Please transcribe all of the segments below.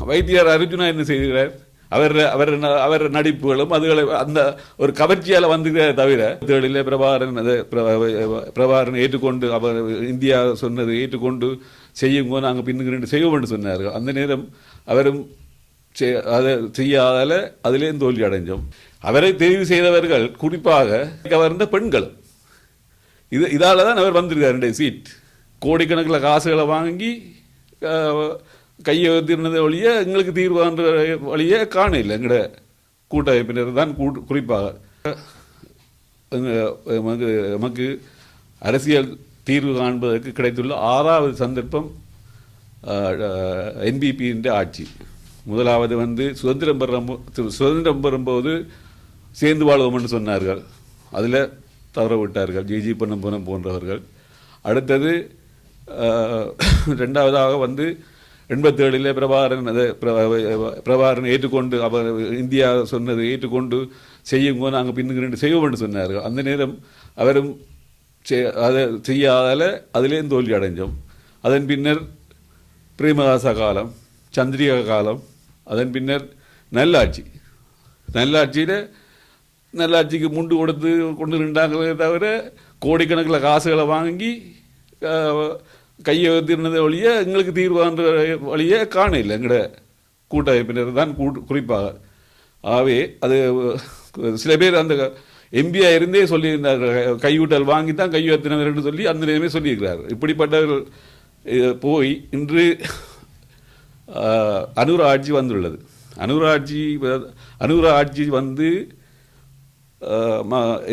வைத்தியர் அர்ஜுனா என்ன செய்கிறார்? அவர் அவர் அவர் நடிப்புகளும் அதுகளை அந்த ஒரு கவர்ச்சியால் வந்துக்கிறத தவிர தேடிலே பிரபாகரன் ஏற்றுக்கொண்டு அவர் இந்தியா சொன்னது ஏற்றுக்கொண்டு செய்யுங்கோ நாங்கள் பின்னுக்கு செய்வோம் என்று சொன்னார்கள். அந்த நேரம் அவரும் அதை செய்யாதால அதிலேயும் தோல்வி அடைஞ்சோம். அவரை தெரிவு செய்தவர்கள் குறிப்பாக கவர்ந்த பெண்கள். இதால தான் அவர் வந்திருக்கார். 2 சீட் கோடிக்கணக்கில் காசுகளை வாங்கி கையை திருநதை வழியே எங்களுக்கு தீர்வான்ற வழியே காண இல்லை. எங்களோட கூட்டமைப்பினர் தான் குறிப்பாக நமக்கு அரசியல் தீர்வு காண்பதற்கு கிடைத்துள்ள 6வது சந்தர்ப்பம் என்பிபியின் ஆட்சி. முதலாவது சுதந்திரம் பெறும்போது சேர்ந்து வாழ்வோம்னு சொன்னார்கள், அதில் தவற விட்டார்கள் ஜிஜி பொன்னம்பலம் போன்றவர்கள். அடுத்தது 2வதாக 87 பிரபாகரன் ஏற்றுக்கொண்டு அவர் இந்தியா சொன்னது ஏற்றுக்கொண்டு செய்யுங்கோ நாங்கள் பின்னுக்கு செய்வோம் என்று சொன்னார்கள். அந்த நேரம் அவரும் அதை செய்யாதால அதிலேயும் தோல்வி அடைஞ்சோம். அதன் பின்னர் பிரேமதாசா காலம், சந்திரிகா காலம், அதன் பின்னர் நல்லாட்சிக்கு முண்டு கொடுத்து கொண்டு நின்றாங்களே தவிர கோடிக்கணக்கில் காசுகளை வாங்கி கையை திருநதை வழியே எங்களுக்கு தீர்வான்ற வழியே காண இல்லை. எங்களோட கூட்டமைப்பினர் தான் குறிப்பாக. ஆகவே அது சில பேர் அந்த எம்பியா இருந்தே சொல்லியிருந்தார்கள், கையூட்டல் வாங்கி தான் கையெழுத்தினர் என்று சொல்லி அந்த நேரமே சொல்லியிருக்கிறார். இப்படிப்பட்டவர்கள் போய் இன்று அனுர ஆட்சி வந்துள்ளது. அனுர ஆட்சி வந்து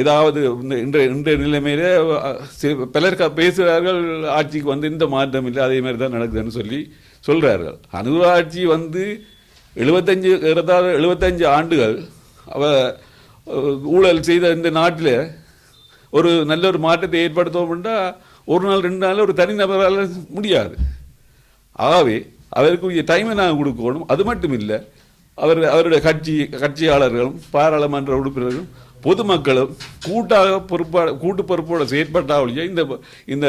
ஏதாவது இன்றைய நிலைமையிலே பலர் பேசுகிறார்கள், ஆட்சிக்கு வந்து இந்த மாற்றம் இல்லை, அதே மாதிரி தான் நடக்குதுன்னு சொல்கிறார்கள். அனுர ஆட்சி வந்து 75 ஆண்டுகள் ஊழல் செய்த இந்த நாட்டில் ஒரு நல்ல ஒரு மாற்றத்தை ஏற்படுத்தோம்னா ஒரு நாள் 2 நாள் ஒரு தனிநபரால் முடியாது. ஆகவே அவருக்கு டைமை நாங்கள் கொடுக்கணும். அது மட்டும் இல்லை, அவருடைய கட்சியாளர்களும் பாராளுமன்ற உறுப்பினர்களும் பொதுமக்களும் கூட்டு பொறுப்போடு செயற்பட்டாவளியே இந்த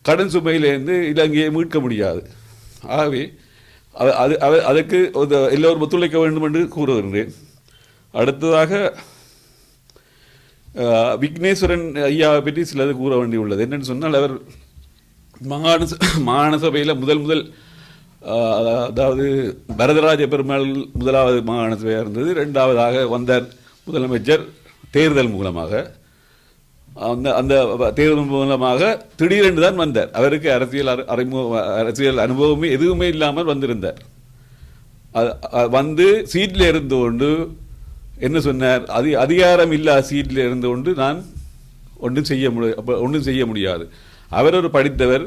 கடன் சுமையிலேருந்து இலங்கையை மீட்க முடியாது. ஆகவே அதற்கு எல்லோரும் ஒத்துழைக்க வேண்டும் என்று கூறுகின்றேன். அடுத்ததாக விக்னேஸ்வரன் ஐயாவை பற்றி சிலது கூற வேண்டியுள்ளது. என்னென்னு சொன்னால், அவர் மாகாண சபையில் முதல் அதாவது வரதராஜ பெருமாள் முதலாவது மாகாண சபையாக இருந்தது. 2வதாக வந்தார் முதலமைச்சர் தேர்தல் மூலமாக. அந்த தேர்தல் மூலமாக திடீரென்று தான் வந்தார். அவருக்கு அரசியல் அனுபவமே எதுவுமே இல்லாமல் வந்திருந்தார். வந்து சீட்டில் இருந்து கொண்டு என்ன சொன்னார்? அதிகாரம் இல்லாத சீட்டில் இருந்து கொண்டு நான் ஒன்றும் செய்ய முடியாது. அவர் ஒரு படித்தவர்,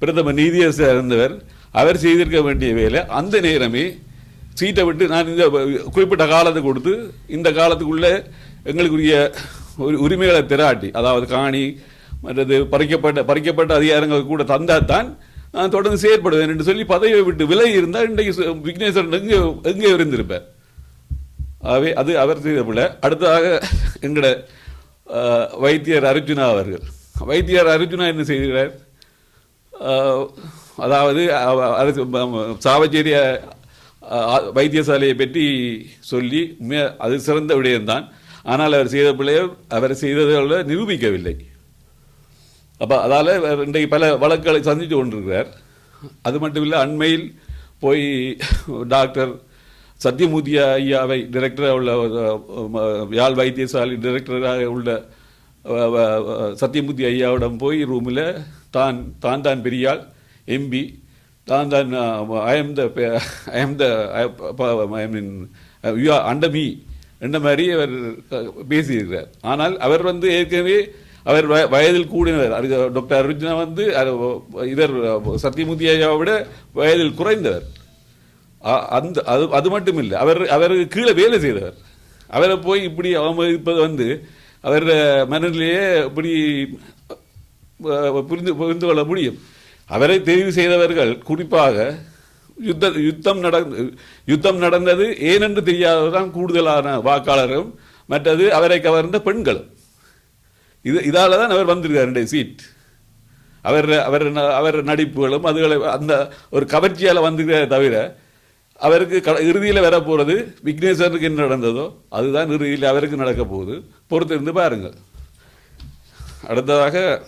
பிரதம நீதியரசர் இருந்தவர். அவர் செய்திருக்க வேண்டிய வேலை அந்த நேரமே சீட்டை விட்டு நான் இந்த குறிப்பிட்ட காலத்தை கொடுத்து இந்த காலத்துக்குள்ளே எங்களுக்குரிய உரிமைகளை திராட்டி, அதாவது காணி மற்றது பறிக்கப்பட்ட அதிகாரங்கள் கூட தந்தால் தான் நான் தொடர்ந்து செயற்படுவேன் என்று சொல்லி பதவியை விட்டு விலகி இருந்தால் இன்றைக்கு விக்னேஸ்வரன் எங்கே இருந்திருப்பார். ஆகவே அது அவர் செய்த பிள்ளை. அடுத்ததாக எங்களோட வைத்தியர் அர்ஜுனா அவர்கள். வைத்தியர் அர்ஜுனா என்ன செய்கிறார்? அதாவது சாவச்சேரி வைத்தியசாலையை பற்றி சொல்லி அது சிறந்த விடயம்தான். ஆனால் அவர் செய்ததை நிரூபிக்கவில்லை. அப்போ அதால் இன்றைக்கு பல வழக்குகளை சந்தித்து கொண்டிருக்கிறார். அது மட்டும் இல்லை, அண்மையில் போய் டாக்டர் சத்யமூர்த்தி ஐயாவை டிரெக்டராக உள்ள யாழ் வைத்தியசாலை டிரெக்டராக உள்ள சத்யமூர்த்தி ஐயாவிடம் போய் ரூமில் தான் பெரியாள் எம்பி, அண்டர் மீ என்ற மாதிரி அவர் பேசியிருக்கிறார். ஆனால் அவர் ஏற்கனவே அவர் வயதில் கூடினவர். டாக்டர் அர்ஜுனா இதர் சத்யமூர்த்தி ஐயாவை விட வயதில் குறைந்தவர். அது மட்டும் இல்லை, அவருக்கு கீழே வேலை செய்தவர். அவரை போய் இப்படி அவமதிப்பது அவர் மனநிலையே இப்படி புரிந்து கொள்ள முடியும். அவரை தெரிவு செய்தவர்கள் குறிப்பாக யுத்தம் நடந்தது ஏனென்று தெரியாததான் கூடுதலான வாக்காளரும், மற்றது அவரை கவர்ந்த பெண்களும். இதால தான் அவர் வந்திருக்கார் 2 சீட். அவர் நடிப்புகளும் அதுகளை அந்த ஒரு கவர்ச்சியால் வந்திருக்கிறத தவிர அவருக்கு இறுதியில் வர போகிறது விக்னேஸ்வரனுக்கு என்ன நடந்ததோ அதுதான் இறுதியில் அவருக்கு நடக்க போகுது. பொறுத்திருந்து பாருங்கள். அடுத்ததாக